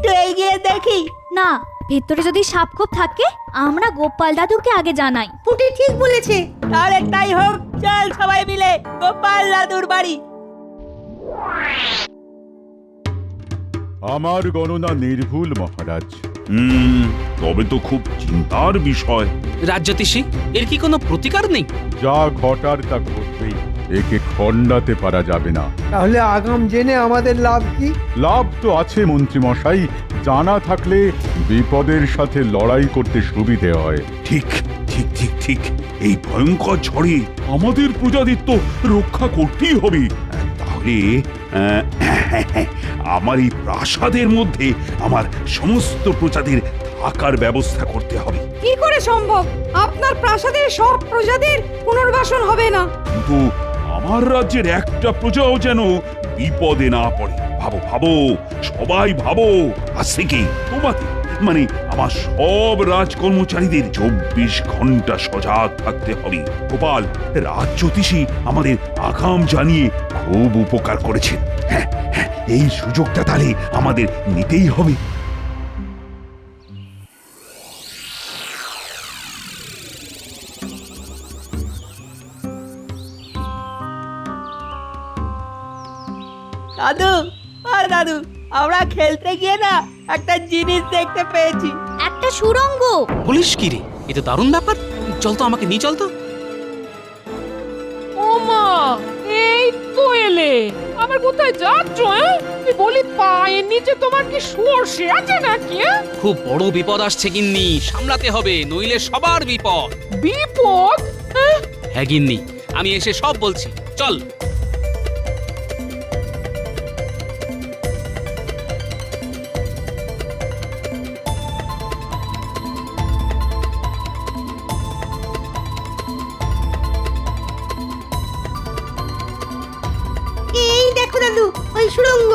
একটু এগিয়ে দেখি। না, ভেতরে যদি সাপ খোপ থাকে আমরা গোপাল দাদুকে আগে জানাই। পুটি ঠিক বলেছে। তাহলে তাই হোক, চল সবাই মিলে গোপাল দাদুর বাড়ি। আমার গণনা নির্ভুল মহারাজ। তবে তো খুব চিন্তার বিষয়। রাজ্যতীষী, এর কি কোনো প্রতিকার নেই? যা ঘটার তা ঘটবেই, একে খণ্ডাতে পারা যাবে না। তাহলে আগাম জেনে আমাদের লাভ কি? লাভ তো আছে মন্ত্রী মশাই, জানা থাকলে বিপদের সাথে লড়াই করতে সুবিধে হয়। ঠিক ঠিক ঠিক ঠিক, এই ভয়ঙ্কর ঝড়ে আমাদের প্রজাদের তো রক্ষা করতেই হবে। তাহলে আমার এই প্রাসাদের মধ্যে আমার সমস্ত প্রজাদের থাকার ব্যবস্থা করতে হবে। কি করে সম্ভব? আপনার প্রাসাদের সব প্রজাদের পুনর্বাসন হবে না। কিন্তু আমার রাজ্যের একটা প্রজাও যেন বিপদে না পড়ে। ভাবো ভাবো, সবাই ভাবো। আজ থেকে তোমাদের মানে আমার সব রাজকর্মচারীদের 24 ঘন্টা সজাগ থাকতে হবে। গোপাল, রাজ্যতীষী আমাদের আগাম জানিয়ে খুব উপকার করেছেন। হ্যাঁ হ্যাঁ, এই সুযোগটা তাহলে আমাদের নিতেই হবে। দাদু, আর দাদু, আমরা খেলতে গিয়ে না একটা জিনিস দেখতে পেয়েছি। একটা সুড়ঙ্গ। বলিস কি রে, এ তো দারুণ ব্যাপার। চল তো, আমাকে নিয়ে চল তো। ও মা, এই তো এলে। আবার কোথায় যাচ্ছ? বলি, পায়ের নিচে তোমার কি সর্ষে আছে নাকি? খুব বড় বিপদ আসছে গিন্নি, সামলাতে হবে, নইলে সবার বিপদ। বিপদ? হ্যাঁ গিন্নি, আমি এসে সব বলছি, চল। এই দেখো দাদু, ওই সুড়ঙ্গ।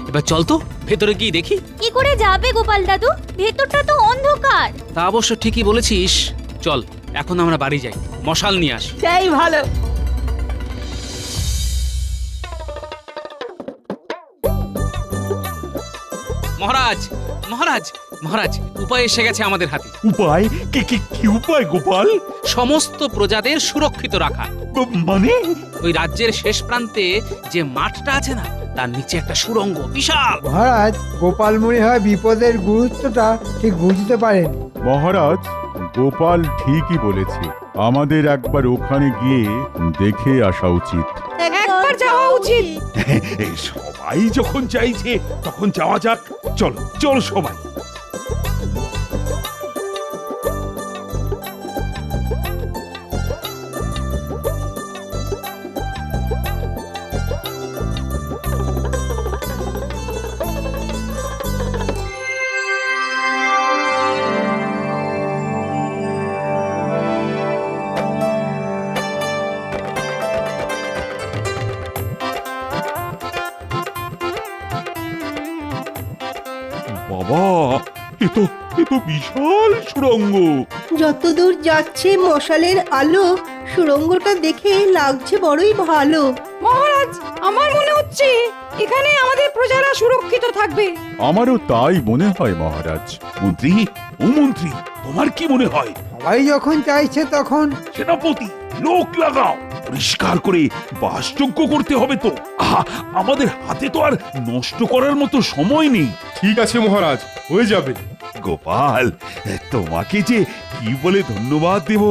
এবার চল তো, ভেতরে গিয়ে দেখি। কি করে যাবে গোপাল দাদু? ভেতরটা তো অন্ধকার। তা অবশ্য ঠিকই বলেছিস। চল, এখন আমরা বাড়ি যাই, মশাল নিয়ে আসি। সেই ভালো। মহারাজ, মহারাজ, মহারাজ, উপায় এসে গেছে আমাদের হাতে। উপায়? কি উপায় গোপাল? সমস্ত প্রজাদের সুরক্ষিত রাখা। মানে? ওই রাজ্যের শেষ প্রান্তে যে মাঠটা আছে না, তার নিচে একটা সুড়ঙ্গ, বিশাল। মহারাজ, গোপাল মনে হয় বিপদের গুরুত্বটা ঠিক বুঝতে পারেন। মহারাজ, গোপাল ঠিকই বলেছে, আমাদের একবার ওখানে গিয়ে দেখে আসা উচিত। একবার যাওয়া উচিত। এই সবাই যখন চাইছে তখন যাওয়া যাক। চলো চলো সবাই। বাবা, এ তো বিশাল সুড়ঙ্গ। যতদূর যাচ্ছে মশালের আলো, সুড়ঙ্গটা দেখে লাগছে বড়ই ভালো। মহারাজ, আমার মনে হচ্ছে এখানে আমাদের প্রজারা সুরক্ষিত থাকবে। আমারও তাই মনে হয় মহারাজ। মন্ত্রী, ও মন্ত্রী, তোমার কি মনে হয়? সবাই যখন চাইছে তখন। সেনাপতি, লোক লাগাও, পরিষ্কার করে বাসযোগ্য করতে হবে তো। আমাদের হাতে তো আর নষ্ট করার মতো সময় নেই। ঠিক আছে মহারাজ, হয়ে যাবে। গোপাল, তোমাকে যে কি বলে ধন্যবাদ দেব,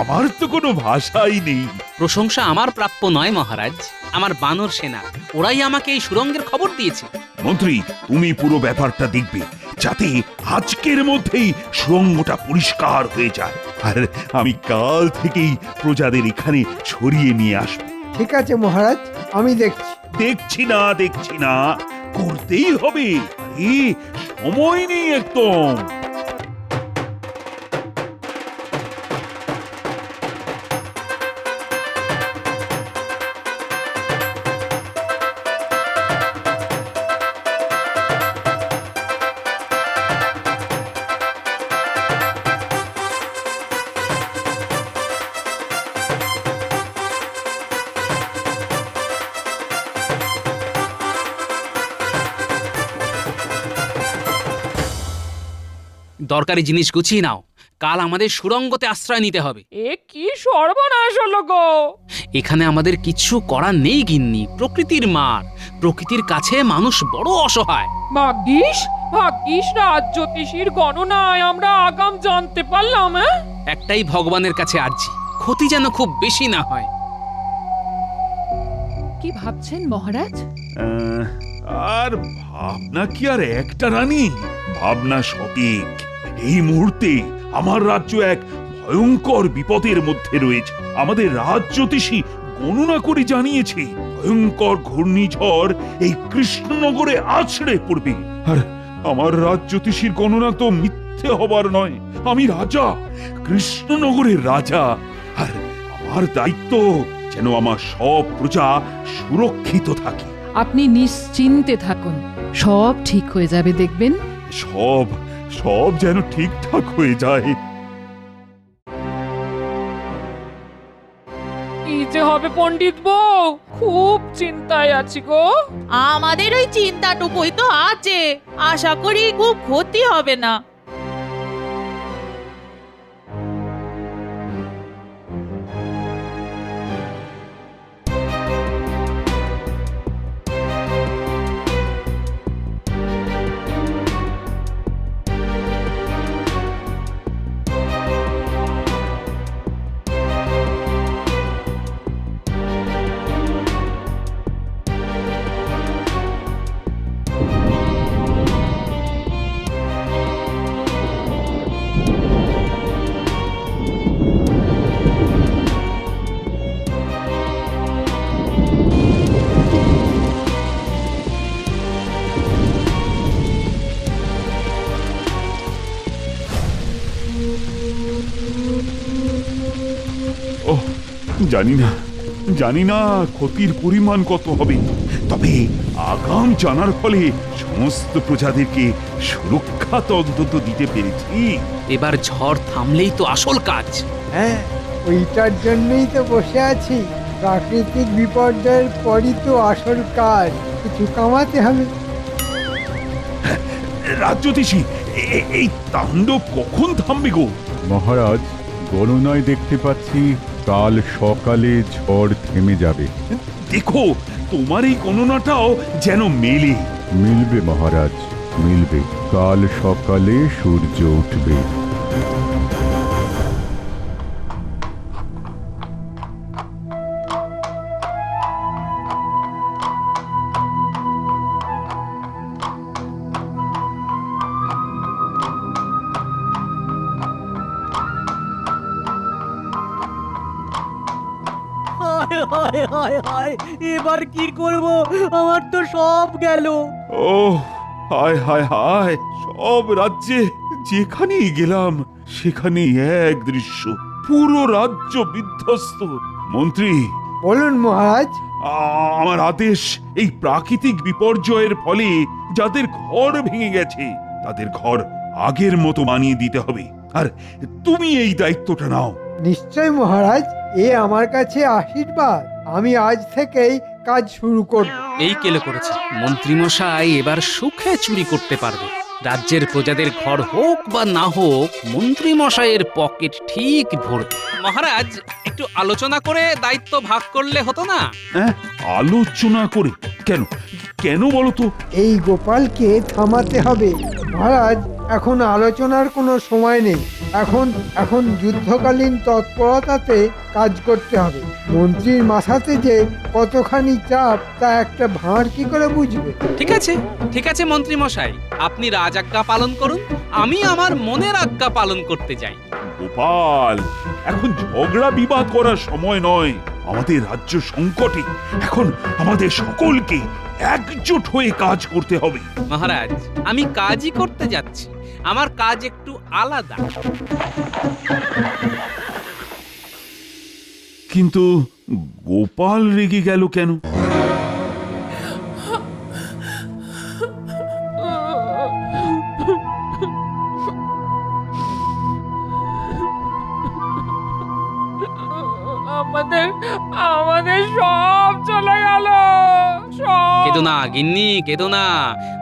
আমার তো কোনো ভাষাই নেই। প্রশংসা আমার প্রাপ্য নয় মহারাজ, আমার বানর সেনা, ওরাই আমাকে এই সুড়ঙ্গের খবর দিয়েছে। মন্ত্রী, তুমি পুরো ব্যাপারটা দেখবে, যাতে আজকের মধ্যেই সুড়ঙ্গটা পরিষ্কার হয়ে যায়। আর আমি কাল থেকেই প্রজাদের এখানে ছড়িয়ে নিয়ে আসবো। ঠিক আছে মহারাজ, আমি দেখছি। দেখছি না, করতেই হবে। সময় নেই একদম। দরকারি জিনিস গুছিয়ে নাও, কাল আমাদের সুড়ঙ্গতে আশ্রয় নিতে হবে। এ কি সর্বনাশ হলো গো! এখানে আমাদের কিছু করার নেই গিন্নি, প্রকৃতির মার। প্রকৃতির কাছে মানুষ বড় অসহায়। ভাগ্যিস ভাগ্যিস রাজ জ্যোতিষীর গণনায় আমরা আগাম জানতে পারলাম। একটাই ভগবানের কাছে আর্জি, ক্ষতি যেন খুব বেশি না হয়। কি ভাবছেন মহারাজ? আর ভাবনা কি আর একটা রানী, ভাবনা সঠিক। এই মুহূর্তে আমার রাজ্য এক ভয়ঙ্কর বিপদের মধ্যে রয়েছে। আমাদের রাজ জ্যোতিষী গণনা করে জানিয়েছে ভয়ঙ্কর ঘূর্ণিঝড় এই কৃষ্ণনগরে আছড়ে পড়বে। আর আমার রাজ জ্যোতিষীর গণনা তো মিথ্যে হবার নয়। আমি রাজা, কৃষ্ণনগরের রাজা, আর আমার দায়িত্ব যেন আমার সব প্রজা সুরক্ষিত থাকে। আপনি নিশ্চিন্তে থাকুন, সব ঠিক হয়ে যাবে দেখবেন। সব সব যেন ঠিকঠাক হয়ে যায়। কি যে হবে পণ্ডিত বউ, খুব চিন্তায় আছি গো। আমাদের ওই চিন্তাটুকুই তো আছে, আশা করি খুব ক্ষতি হবে না। ওহ, জানি না ক্ষতির পরিমাণ কত হবে, তবে আগাম জানার ফলে সমস্ত প্রজাদেরকে সুরক্ষা তো অন্তত দিতে পেরেছি। এবার ঝড় থামলেই তো আসল কাজ। হ্যাঁ, ওইটার জন্যই তো বসে আছি। প্রাকৃতিক বিপর্যয়ের পরই তো আসল কাজ, কিছু কামাতে হবে। রাজ্যতীশী, এই তাণ্ডব কখন থামবে গো? মহারাজ, গণনায় দেখতে পাচ্ছি কাল সকালে ঝড় থেমে যাবে। দেখো, তোমার এই গণনাটাও যেন মেলে। মিলবে মহারাজ, মিলবে। কাল সকালে সূর্য উঠবে। এবার কি করব? আমার তো সব গেল। ও হায় হায় হায়, সব রাজ্যে যেখানেই গেলাম সেখানেই এক দৃশ্য, পুরো রাজ্য বিধ্বস্ত। মন্ত্রী, বলুন মহারাজ। আমার আদেশ, এই প্রাকৃতিক বিপর্যয়ের ফলে যাদের ঘর ভেঙে গেছে তাদের ঘর আগের মতো বানিয়ে দিতে হবে। আর তুমি এই দায়িত্বটা নাও। নিশ্চয় মহারাজ, এ আমার কাছে আশীর্বাদ। আমি আজ থেকেই কাজ শুরু করব। এই কেলে করেছে মন্ত্রীমশাই, এবার সুখে চুরি করতে পারবে। রাজ্যের প্রজাদের ঘর হোক বা না হোক, মন্ত্রীমশাইয়ের পকেট ঠিক ভরবে। মহারাজ, একটু আলোচনা করে দায়িত্ব ভাগ করলে হতো না? হ্যাঁ, আলোচনা করে? কেন কেন বলো তো? এই গোপালকে থামাতে হবে মহারাজ। এখন আলোচনার কোনো সময় নেই। এখন যুদ্ধকালীন তৎপরতাতে কাজ করতে হবে। মন্ত্রীর মাথাতে যে কতখানি চাপ তা একটা ভাঁড় কি করে বুঝবে? ঠিক আছে মন্ত্রীমশাই, আপনি রাজ আজ্ঞা পালন করুন, আমি আমার মনের আজ্ঞা পালন করতে যাই। গোপাল, এখন ঝগড়া বিবাদ করার সময় নয়। আমাদের রাজ্য সংকটে, এখন আমাদের সকলকে একজোট হয়ে কাজ করতে হবে। মহারাজ, আমি কাজই করতে যাচ্ছি, আমার কাজ একটু আলাদা। কিন্তু গোপাল রেগে গেল কেন? আমাদের সব চলে গেল, সব। কেঁদো না গিন্নি, কেঁদো না।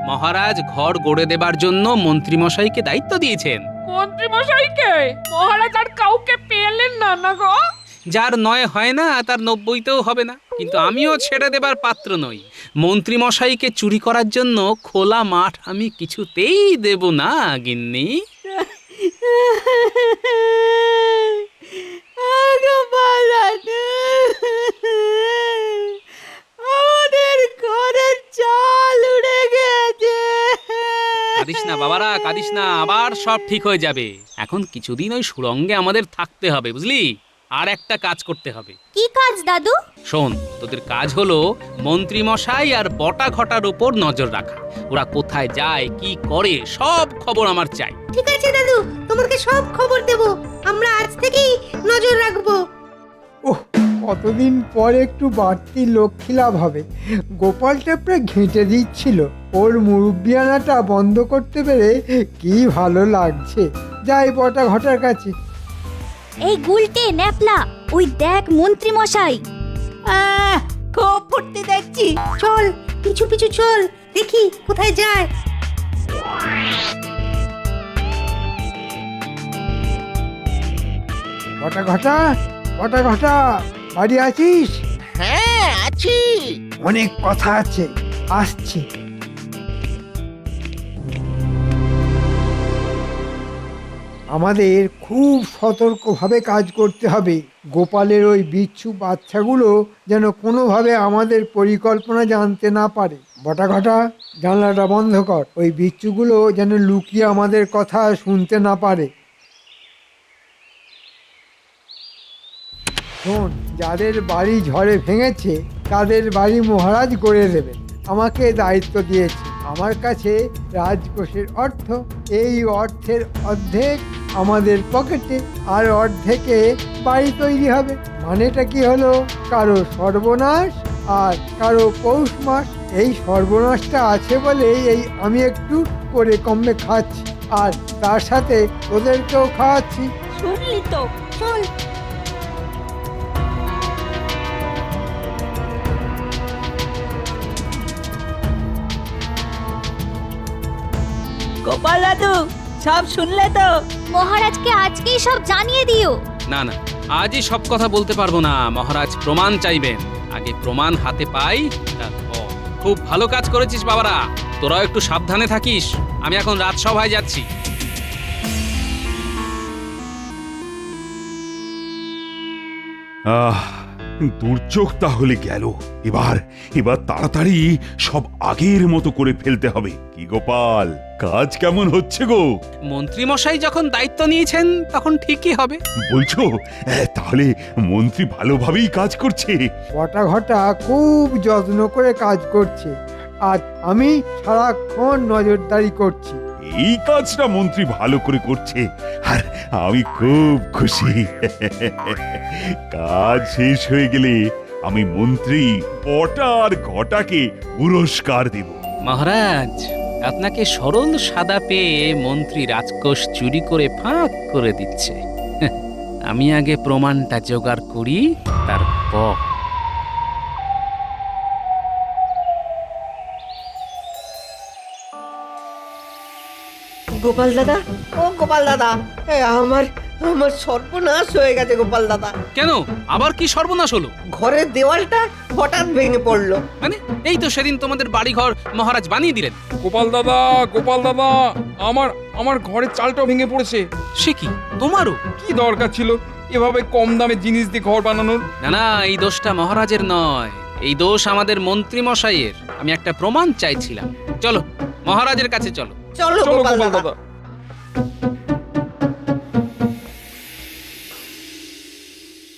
মহারাজ ঘর গড়ে দেবার জন্য মন্ত্রীমশাইকে দায়িত্ব দিয়েছেন। মন্ত্রী মশাইকে মহারাজ আর কাউকে পেলেন না না গো। যার 9 হয় না তার 90তেও হবে না, কিন্তু আমিও ছেড়ে দেবার পাত্র নই। মন্ত্রীমশাইকে চুরি করার জন্য খোলা মাঠ আমি কিছুতেই দেব না গিন্নি। গোপাল দাদু, আমাদের ঘরের চাল উড়ে গেছে। কাঁদিস না বাবারা, কাঁদিস না, আবার সব ঠিক হয়ে যাবে। এখন কিছুদিন ওই সুড়ঙ্গে আমাদের থাকতে হবে, বুঝলি? আর একটা কাজ করতে হবে। কি কাজ দাদু? শোন, তোদের কাজ হলো মন্ত্রীমশাই আর বটা ঘটার উপর নজর রাখা। ওরা কোথায় যায়, কি করে, সব খবর আমার চাই। ঠিক আছে দাদু, তোমাকে সব খবর দেব। আমরা আজ থেকেই নজর রাখবো। ওহ, কতদিন পর একটু বাড়তি লক্ষ্মী লাভ হবে। গোপালটা প্রায় ঘেঁটে দিচ্ছিল। ওর মুরব্বিয়ানাটা বন্ধ করতে পেরে কি ভালো লাগছে। যাই বটা ঘটার কাছে। এই গুলটে ন্যাপলা, ওই দেখ মন্ত্রী মশাই। খুব ফুর্তি দেখছি। চল, পিছু পিছু চল, দেখি কোথায় যায়। বটা ঘটা, বটা ঘটা, বাড়ি আছিস? হ্যাঁ আছি। অনেক কথা আছে, আসছি। আমাদের খুব সতর্কভাবে কাজ করতে হবে। গোপালের ওই বিচ্ছু বাচ্চাগুলো যেন কোনোভাবে আমাদের পরিকল্পনা জানতে না পারে। বটা ঘটা, জানলাটা বন্ধ কর। ওই বিচ্ছুগুলো যেন লুকিয়ে আমাদের কথা শুনতে না পারে। শোন, যাদের বাড়ি ঝড়ে ভেঙেছে তাদের বাড়ি মহারাজ গড়ে দেবেন। আমাকে দায়িত্ব দিয়েছে। আমার কাছে রাজকোষের অর্থ, এই অর্থের অর্ধেক আমাদের পকেটে, আর অর্ধেকে বাড়ি তৈরি হবে। মানেটা কি হলো? কারো সর্বনাশ আর কারো পৌষ মাস। এই সর্বনাশটা আছে বলেই এই আমি একটু করে কমে খাচ্ছি, আর তার সাথে ওদেরকেও খাওয়াচ্ছি। শুনলি তো? চল। গোপাল দাদু, সব শুনলে তো? মহারাজকে আজকেই সব জানিয়ে দিও। না না, আজই সব কথা বলতে পারবো না। মহারাজ প্রমাণ চাইবেন। আগে প্রমাণ হাতে পাই, তারপর। খুব ভালো কাজ করেছিস বাবারা। তোরাও একটু সাবধানে থাকিস। আমি এখন রাজসভায় যাচ্ছি। দুর্যোগ তাহলে গেল। এবার এবার তাড়াতাড়ি সব আগের মতো করে ফেলতে হবে। কি গোপাল, কাজ কেমন হচ্ছে গো? মন্ত্রীমশাই যখন দায়িত্ব নিয়েছেন তখন ঠিকই হবে। বলছো তাহলে মন্ত্রী ভালোভাবেই কাজ করছে? বটা ঘটা খুব যত্ন করে কাজ করছে, আর আমি সারাক্ষণ নজরদারি করছি। এই কাজটা মন্ত্রী ভালো করে করছে, আর আমি খুব খুশি। কাজ শেষ হয়ে গেলে আমি মন্ত্রী বটা আর ঘটাকে পুরস্কার দেব। মহারাজ, আপনাকে সরল সাদা পেয়ে মন্ত্রী রাজকোষ চুরি করে ফাঁক করে দিচ্ছে। আমি আগে প্রমাণটা জোগাড় করি, তারপর। গোপাল দাদা, ও গোপাল দাদা, আমার আমার সর্বনাশ হয়ে গেছে গোপাল দাদা। কেন, আবার কি সর্বনাশ হলো? ঘরের দেওয়ালটা হঠাৎ ভেঙে পড়লো। মানে এই তো সেদিন তোমাদের বাড়িঘর মহারাজ বানিয়ে দিলেন। গোপাল দাদা, গোপাল দাদা, আমার আমার ঘরের চালটাও ভেঙে পড়েছে। সে কি, তোমারও? কি দরকার ছিল এভাবে কম দামে জিনিস দিয়ে ঘর বানানোর? না না, এই দোষটা মহারাজের নয়, এই দোষ আমাদের মন্ত্রী মশাইয়ের। আমি একটা প্রমাণ চাইছিলাম। চলো মহারাজের কাছে চলো। চলো চলো গোপাল গোপাল দাদা। দাদা।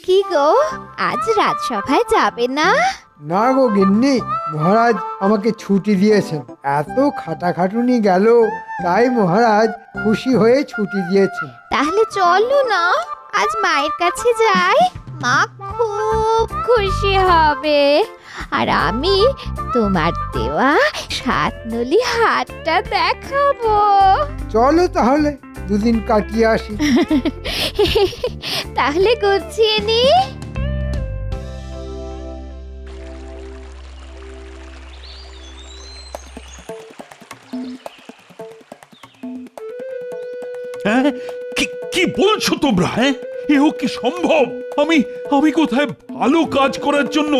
কি গো, আজ রাজসভায় যাবে না? না গো গিন্নি, মহারাজ আমাকে ছুটি দিয়েছেন। এত খাটাখাটুনি গেল, তাই মহারাজ খুশি হয়ে ছুটি দিয়েছেন। তাহলে চলো না, আজ মায়ের কাছে যাই। মা খুব খুশি হবে। আর আমি তোমার দেওয়া 7 নলি হাটটা দেখাবো। চলো তাহলে দুদিন কাটিয়ে আসি। তাহলে গুছিয়ে নি। হ্যাঁ কি কি বলছো তোমরা? হ্যাঁ এও কি সম্ভব? আমি আমি কোথায় ভালো কাজ করার জন্য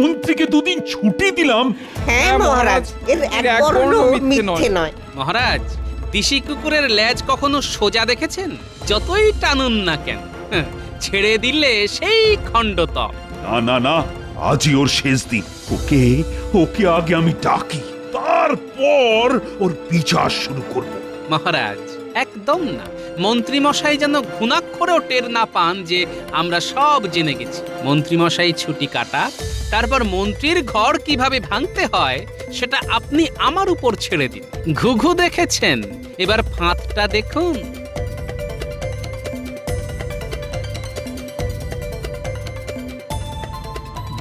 মন্ত্রীকে দুদিন ছুটি দিলাম। হ্যাঁ মহারাজ, এর এক বর্ণ মিথ্যে নয়। মহারাজ, দিশি কুকুরের লেজ কখনো সোজা দেখেছেন? যতই টানুন না কেন, ছেড়ে দিলে সেই খণ্ডতপ। না না না, আজই ওর শেষ দিন। ওকে ওকে আগে আমি ডাকি, তারপর ওর বিচার শুরু করব। মহারাজ, একদম না। মন্ত্রী মশাই যেন ঘুণাক্ষরেও টের না পান যে আমরা সব জেনে গেছি। মন্ত্রী মশাই ছুটি কাটা, তারপর মন্ত্রীর ঘর কিভাবে ভাঙতে হয় সেটা আপনি আমার উপর ছেড়ে দিন। ঘুঘু দেখেছেন, এবার ফাঁদটা দেখুন।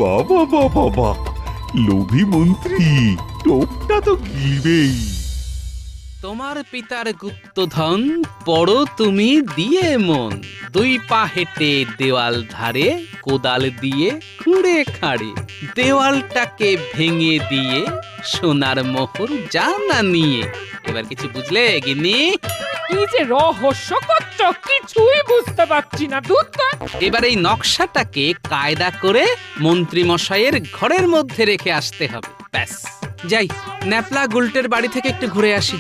বাবা বাবা বাবা, লোভী মন্ত্রী, টোপটা তো গিলবেই। তোমার পিতার গুপ্তধন পড়ো তুমি দিয়ে মন। 2 পা হেঁটে দেওয়াল ধারে, কোদাল দিয়ে খুঁড়ে খাড়ে, দেওয়ালটাকে ভেঙে দিয়ে সোনার মোহর জানা নিয়ে। এবার কিছু বুঝলে গিন্নি? কি যে রহস্য করছ, কিছুই বুঝতে পারছি না। দুধ এবার এই নকশাটাকে কায়দা করে মন্ত্রী মশাইয়ের ঘরের মধ্যে রেখে আসতে হবে। ব্যাস। যাই, ন্যাপলা গুলটের বাড়ি থেকে একটু ঘুরে আসি।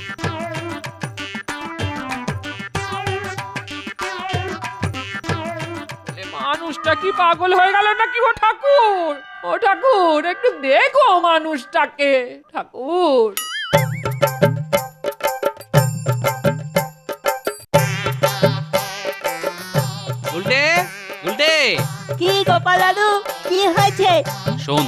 মানুষটা কি পাগল হয়ে গেল নাকি? ও ঠাকুর, ও ঠাকুর, একটু দেখো মানুষটাকে। ঠাকুর, গুলটে, গুলটে, কি গোপাল দাদু, কি হয়েছে? শোন।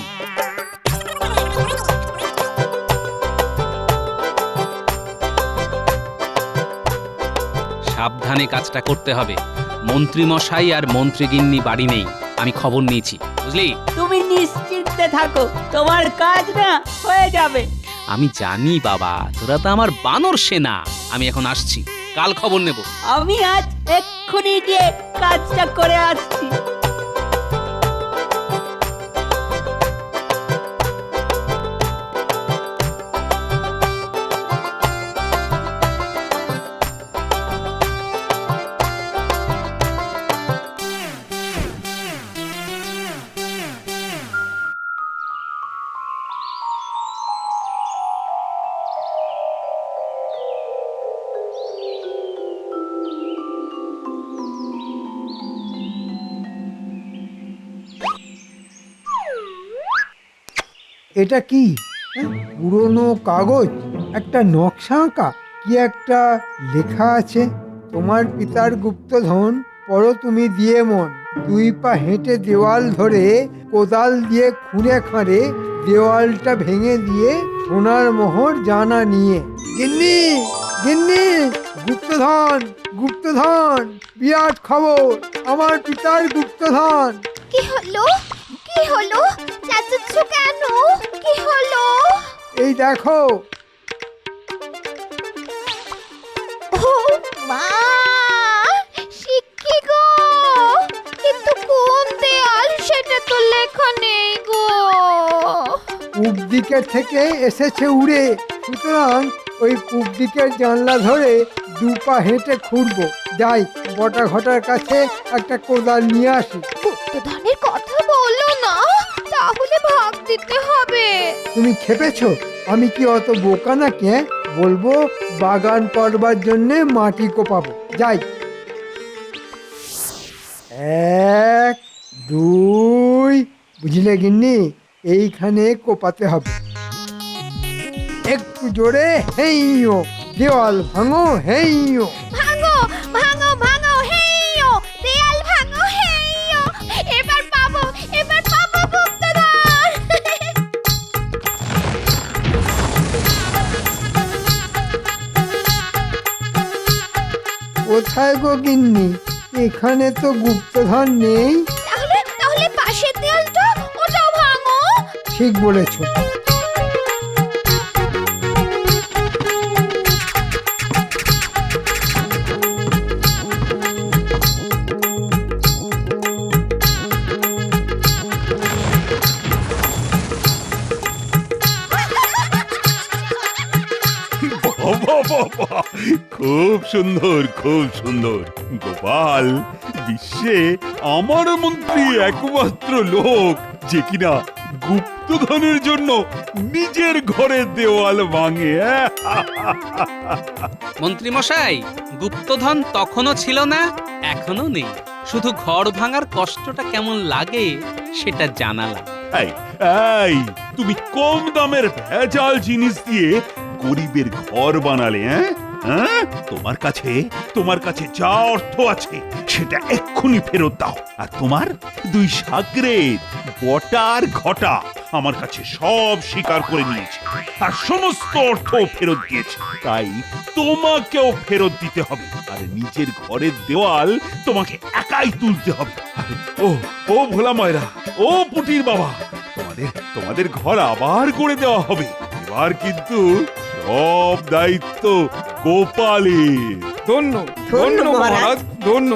সাবধানে কাজটা করতে হবে। মন্ত্রী মশাই আর মন্ত্রীগিন্নি বাড়ি নেই, আমি খবর নিয়েছি, বুঝলি? তুমি নিশ্চিন্তে থাকো, তোমার কাজ না হয়ে যাবে। আমি জানি বাবা, তোরা তো আমার বানর সেনা। আমি এখন আসছি, কাল খবর নেব। আমি আজ এক্ষুনি গিয়ে কাজটা করে আসছি। এটা কি? পুরনো কাগজ, একটা নকশা আঁকা, কি একটা লেখা আছে। তোমার পিতার গুপ্তধন পড়ো তুমি দিয়ে মন। 2 পা হেঁটে দেওয়াল ধরে, কোদাল দিয়ে খুঁড়ে খাঁড়ে, দেওয়ালটা ভেঙে দিয়ে সোনার মোহর জানা নিয়ে। গিন্নি, গিন্নি, গুপ্তধন, গুপ্তধন, বিরাট খবর, আমার পিতার গুপ্তধন। কি হলো? কি হলো? চাচ্ছ কেন? কি হলো? এই দেখো। ও মা, শিক্ষি গো, কিন্তু কোন দেয়াল সেটা তো লেখা নেই গো। পূব দিকের থেকে এসেছে উড়ে, সুতরাং ওই পূব দিকের জানলা ধরে 2 পা হেঁটে খুঁড়বো। যাই, বটা ঘটার কাছে একটা কোদাল নিয়ে আসি। গুপ্তধনের কথা বলো না, তাহলে ভাগ দিতে হবে। তুমি খেপেছো? আমি কি অত বোকা নাকি? বলবো বাগান করবার জন্য মাটি কোপাবো। যাই, 1 2, বুঝলে গিন্নি? এইখানে কোপাতে হবে। একটু জোরে, হেইও, দেওয়াল ভাঙো, হেইও। ভাঙো, ভাঙো, ভাঙো, হেইও, দেয়াল ভাঙো, হেইও। এবার পাবো, এবার পাবো গুপ্তধন। কোথায় গো গিন্নি? এখানে তো গুপ্তধন নেই। তাহলে তাহলে পাশের দেয়ালটা, ওটাও ভাঙো। ঠিক বলেছো। বাবা বাবা, খুব সুন্দর, খুব সুন্দর। গোপাল বিশ্বে আমার মন্ত্রী একমাত্র লোক যে কিনা গুপ্তধনের জন্য নিজের ঘরের দেওয়াল ভাঙে। মন্ত্রী মশাই, গুপ্তধন তখনও ছিল না, এখনো নেই। শুধু ঘর ভাঙার কষ্টটা কেমন লাগে সেটা জানালাম। এই, এই, তুমি কম দামের ভেজাল জিনিস দিয়ে গরিবের ঘর বানালে, হ্যাঁ? তোমার কাছে যা অর্থ আছে সেটা এক্ষুনি ফেরত দাও। আর তোমার দুই সাগরেদ বটা আর ঘটা আমার কাছে সব স্বীকার করে নিয়েছে আর সমস্ত অর্থ ফেরত দিয়েছে। তাই তোমাকেও ফেরত দিতে হবে। আর নিজের ঘরের দেওয়াল তোমাকে একাই তুলতে হবে। ও ভোলা ময়রা, ও পুটির বাবা, তোমাদের ঘর আবার করে দেওয়া হবে। এবার কিন্তু সব দায়িত্ব গোপালের। ধন্য ধন্য মহারাজ, ধন্য।